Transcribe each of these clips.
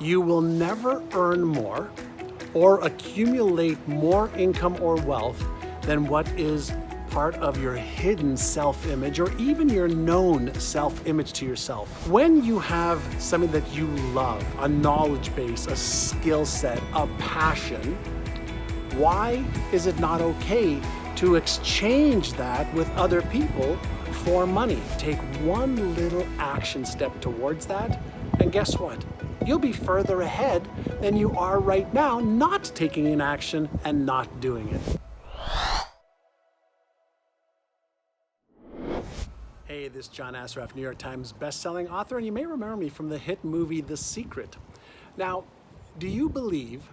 You will never earn more or accumulate more income or wealth than what is part of your hidden self-image or even your known self-image to yourself. When you have something that you love, a knowledge base, a skill set, a passion, why is it not okay to exchange that with other people for money? Take one little action step towards that, and guess what? You'll be further ahead than you are right now, not taking an action and not doing it. Hey, this is John Assaraf, New York Times Bestselling author, and you may remember me from the hit movie The Secret. Now, do you believe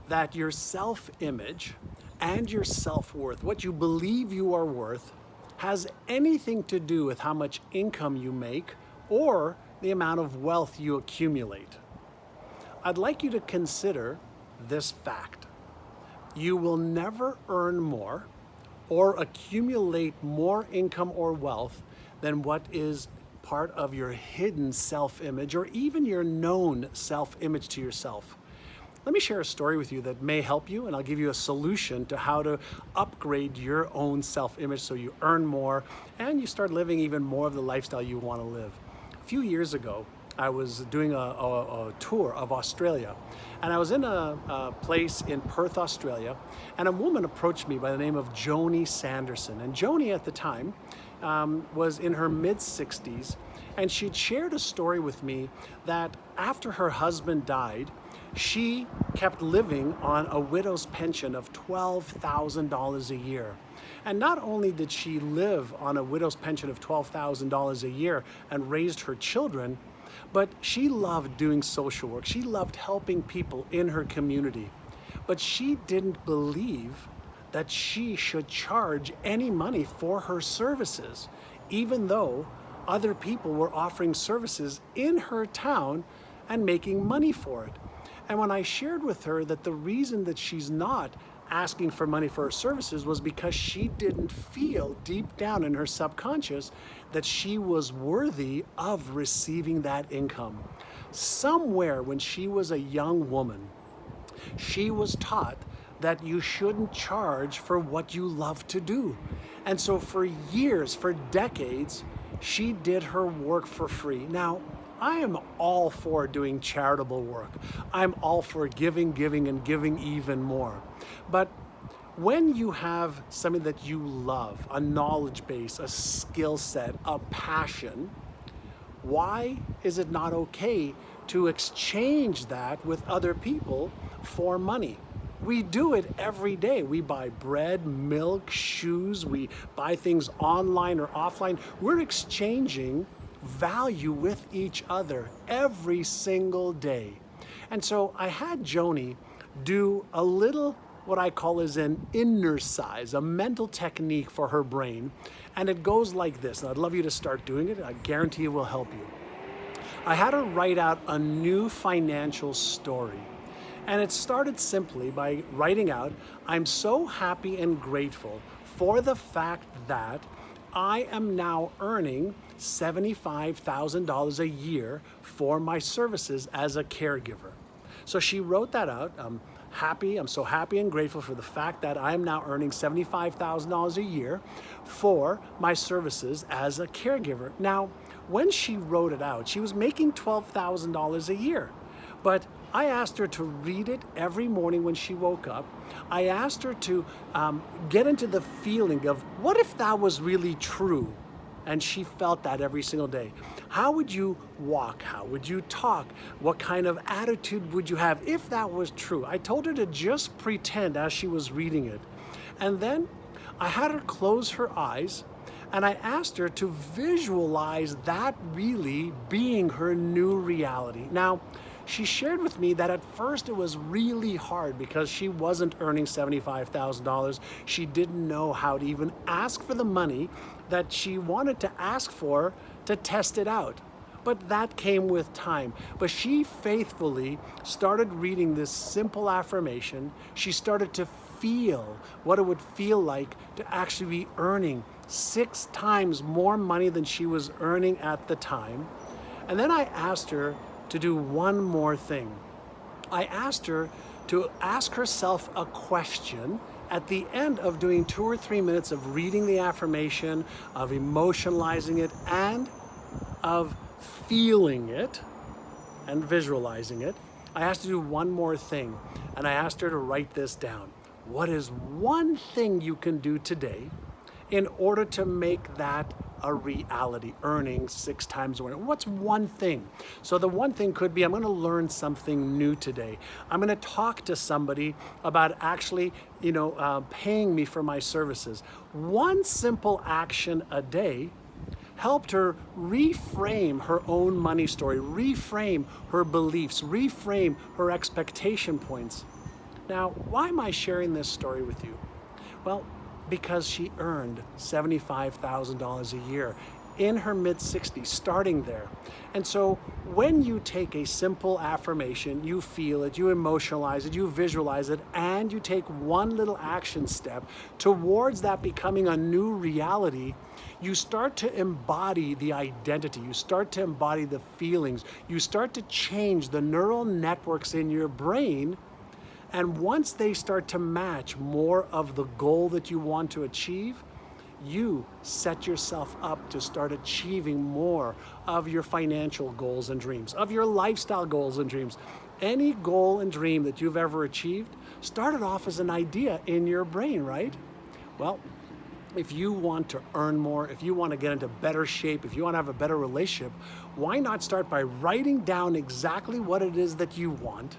that your self-image and your self-worth, what you believe you are worth, has anything to do with how much income you make or the amount of wealth you accumulate? I'd like you to consider this fact. You will never earn more or accumulate more income or wealth than what is part of your hidden self-image or even your known self-image to yourself. Let me share a story with you that may help you, and I'll give you a solution to how to upgrade your own self-image so you earn more and you start living even more of the lifestyle you want to live. A few years ago, I was doing a tour of Australia, and I was in a place in Perth, Australia, and a woman approached me by the name of Joanie Sanderson. And Joanie at the time was in her mid-60s, and she'd shared a story with me that after her husband died, she kept living on a widow's pension of $12,000 a year. And not only did she live on a widow's pension of $12,000 a year and raised her children, but she loved doing social work. She loved helping people in her community. But she didn't believe that she should charge any money for her services, even though other people were offering services in her town and making money for it. And when I shared with her that the reason that she's not asking for money for her services was because she didn't feel deep down in her subconscious that she was worthy of receiving that income. Somewhere when she was a young woman, she was taught that you shouldn't charge for what you love to do. And so for years, for decades, she did her work for free. Now, I am all for doing charitable work. I'm all for giving, and giving even more. But when you have something that you love, a knowledge base, a skill set, a passion, why is it not okay to exchange that with other people for money? We do it every day. We buy bread, milk, shoes, we buy things online or offline. We're exchanging value with each other every single day. And so I had Joanie do a little, what I call is an inner size, a mental technique for her brain. And it goes like this. And I'd love you to start doing it. I guarantee it will help you. I had her write out a new financial story. And it started simply by writing out, I'm so happy and grateful for the fact that I am now earning $75,000 a year for my services as a caregiver. So she wrote that out. I'm so happy and grateful for the fact that I am now earning $75,000 a year for my services as a caregiver. Now, when she wrote it out, she was making $12,000 a year. But I asked her to read it every morning when she woke up. I asked her to get into the feeling of, what if that was really true? And she felt that every single day. How would you walk? How would you talk? What kind of attitude would you have if that was true? I told her to just pretend as she was reading it. And then I had her close her eyes, and I asked her to visualize that really being her new reality. Now, she shared with me that at first it was really hard because she wasn't earning $75,000. She didn't know how to even ask for the money that she wanted to ask for to test it out. But that came with time. But she faithfully started reading this simple affirmation. She started to feel what it would feel like to actually be earning 6 times more money than she was earning at the time. And then I asked her to do one more thing. I asked her to ask herself a question at the end of doing 2 or 3 minutes of reading the affirmation, of emotionalizing it, and of feeling it and visualizing it. I asked her to do one more thing, and I asked her to write this down. What is one thing you can do today in order to make that a reality, earning 6 times more? What's one thing? So the one thing could be, I'm going to learn something new today. I'm going to talk to somebody about actually, paying me for my services. One simple action a day helped her reframe her own money story, reframe her beliefs, reframe her expectation points. Now, why am I sharing this story with you? Well, because she earned $75,000 a year in her mid-60s, starting there. And so when you take a simple affirmation, you feel it, you emotionalize it, you visualize it, and you take one little action step towards that becoming a new reality, you start to embody the identity, you start to embody the feelings, you start to change the neural networks in your brain. And once they start to match more of the goal that you want to achieve, you set yourself up to start achieving more of your financial goals and dreams, of your lifestyle goals and dreams. Any goal and dream that you've ever achieved started off as an idea in your brain, right? Well, if you want to earn more, if you want to get into better shape, if you want to have a better relationship, why not start by writing down exactly what it is that you want,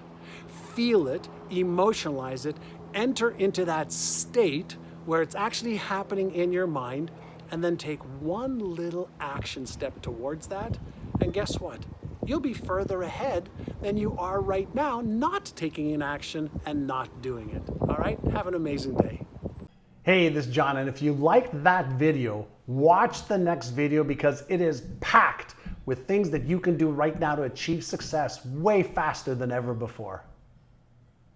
feel it, emotionalize it, enter into that state where it's actually happening in your mind, and then take one little action step towards that. And guess what? You'll be further ahead than you are right now, not taking an action and not doing it. All right? Have an amazing day. Hey, this is John, and if you liked that video, watch the next video because it is packed with things that you can do right now to achieve success way faster than ever before.